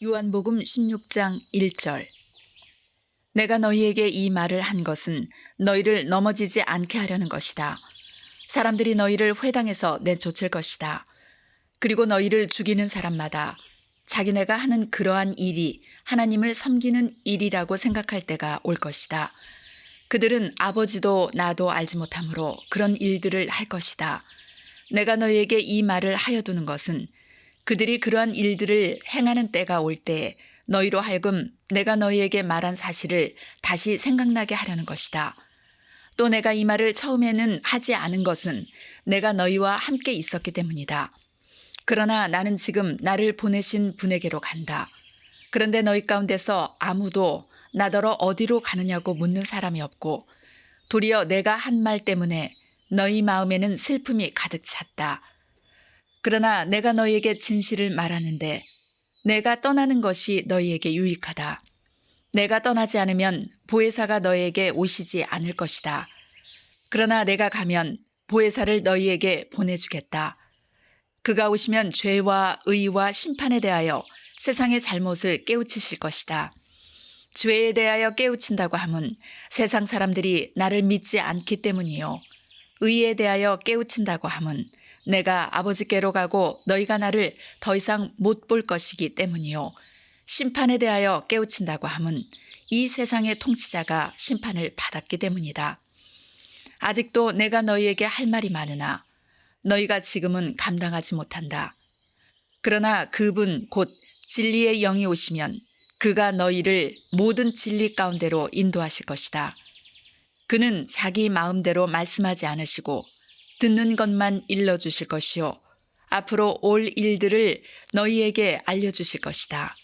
요한복음 16장 1절. 내가 너희에게 이 말을 한 것은 너희를 넘어지지 않게 하려는 것이다. 사람들이 너희를 회당에서 내쫓을 것이다. 그리고 너희를 죽이는 사람마다 자기네가 하는 그러한 일이 하나님을 섬기는 일이라고 생각할 때가 올 것이다. 그들은 아버지도 나도 알지 못하므로 그런 일들을 할 것이다. 내가 너희에게 이 말을 하여 두는 것은 그들이 그러한 일들을 행하는 때가 올 때에 너희로 하여금 내가 너희에게 말한 사실을 다시 생각나게 하려는 것이다. 또 내가 이 말을 처음에는 하지 않은 것은 내가 너희와 함께 있었기 때문이다. 그러나 나는 지금 나를 보내신 분에게로 간다. 그런데 너희 가운데서 아무도 나더러 어디로 가느냐고 묻는 사람이 없고 도리어 내가 한 말 때문에 너희 마음에는 슬픔이 가득 찼다. 그러나 내가 너희에게 진실을 말하는데 내가 떠나는 것이 너희에게 유익하다. 내가 떠나지 않으면 보혜사가 너희에게 오시지 않을 것이다. 그러나 내가 가면 보혜사를 너희에게 보내주겠다. 그가 오시면 죄와 의와 심판에 대하여 세상의 잘못을 깨우치실 것이다. 죄에 대하여 깨우친다고 함은 세상 사람들이 나를 믿지 않기 때문이요. 의에 대하여 깨우친다고 함은 내가 아버지께로 가고 너희가 나를 더 이상 못 볼 것이기 때문이요. 심판에 대하여 깨우친다고 함은 이 세상의 통치자가 심판을 받았기 때문이다. 아직도 내가 너희에게 할 말이 많으나 너희가 지금은 감당하지 못한다. 그러나 그분 곧 진리의 영이 오시면 그가 너희를 모든 진리 가운데로 인도하실 것이다. 그는 자기 마음대로 말씀하지 않으시고 듣는 것만 일러주실 것이요. 앞으로 올 일들을 너희에게 알려주실 것이다.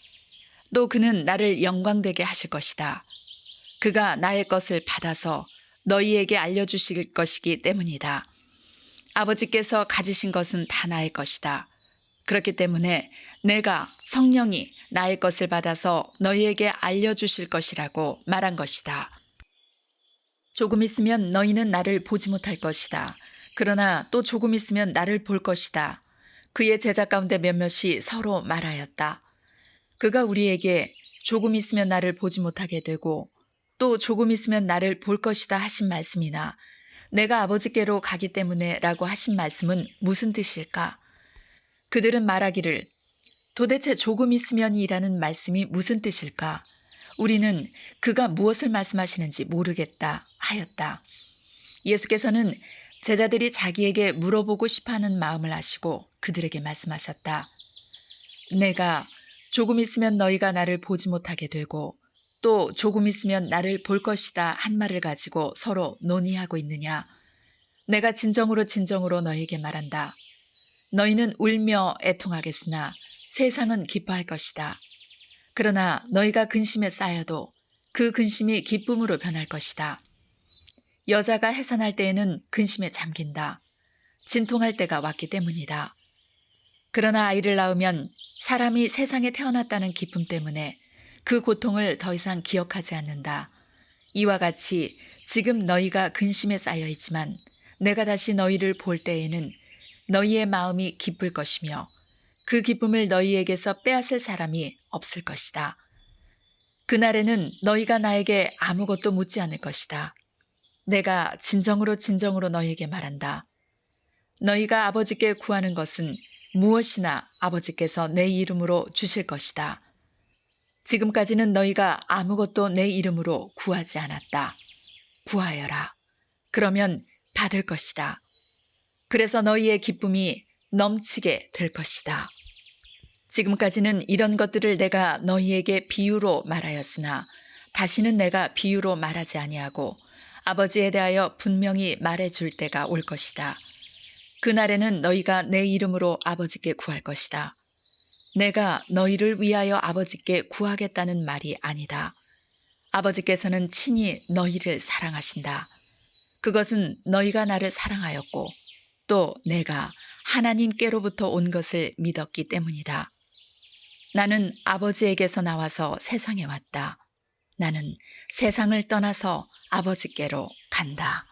또 그는 나를 영광되게 하실 것이다. 그가 나의 것을 받아서 너희에게 알려주실 것이기 때문이다. 아버지께서 가지신 것은 다 나의 것이다. 그렇기 때문에 내가 성령이 나의 것을 받아서 너희에게 알려주실 것이라고 말한 것이다. 조금 있으면 너희는 나를 보지 못할 것이다. 그러나 또 조금 있으면 나를 볼 것이다. 그의 제자 가운데 몇몇이 서로 말하였다. 그가 우리에게 조금 있으면 나를 보지 못하게 되고 또 조금 있으면 나를 볼 것이다 하신 말씀이나 내가 아버지께로 가기 때문에 라고 하신 말씀은 무슨 뜻일까? 그들은 말하기를 도대체 조금 있으면이라는 말씀이 무슨 뜻일까? 우리는 그가 무엇을 말씀하시는지 모르겠다 하였다. 예수께서는 제자들이 자기에게 물어보고 싶어하는 마음을 아시고 그들에게 말씀하셨다. 내가 조금 있으면 너희가 나를 보지 못하게 되고 또 조금 있으면 나를 볼 것이다 한 말을 가지고 서로 논의하고 있느냐. 내가 진정으로 너희에게 말한다. 너희는 울며 애통하겠으나 세상은 기뻐할 것이다. 그러나 너희가 근심에 쌓여도 그 근심이 기쁨으로 변할 것이다. 여자가 해산할 때에는 근심에 잠긴다. 진통할 때가 왔기 때문이다. 그러나 아이를 낳으면 사람이 세상에 태어났다는 기쁨 때문에 그 고통을 더 이상 기억하지 않는다. 이와 같이 지금 너희가 근심에 쌓여 있지만 내가 다시 너희를 볼 때에는 너희의 마음이 기쁠 것이며 그 기쁨을 너희에게서 빼앗을 사람이 없을 것이다. 그날에는 너희가 나에게 아무것도 묻지 않을 것이다. 내가 진정으로 너희에게 말한다. 너희가 아버지께 구하는 것은 무엇이나 아버지께서 내 이름으로 주실 것이다. 지금까지는 너희가 아무것도 내 이름으로 구하지 않았다. 구하여라. 그러면 받을 것이다. 그래서 너희의 기쁨이 넘치게 될 것이다. 지금까지는 이런 것들을 내가 너희에게 비유로 말하였으나 다시는 내가 비유로 말하지 아니하고 아버지에 대하여 분명히 말해줄 때가 올 것이다. 그날에는 너희가 내 이름으로 아버지께 구할 것이다. 내가 너희를 위하여 아버지께 구하겠다는 말이 아니다. 아버지께서는 친히 너희를 사랑하신다. 그것은 너희가 나를 사랑하였고 또 내가 하나님께로부터 온 것을 믿었기 때문이다. 나는 아버지에게서 나와서 세상에 왔다. 나는 세상을 떠나서 아버지께로 간다.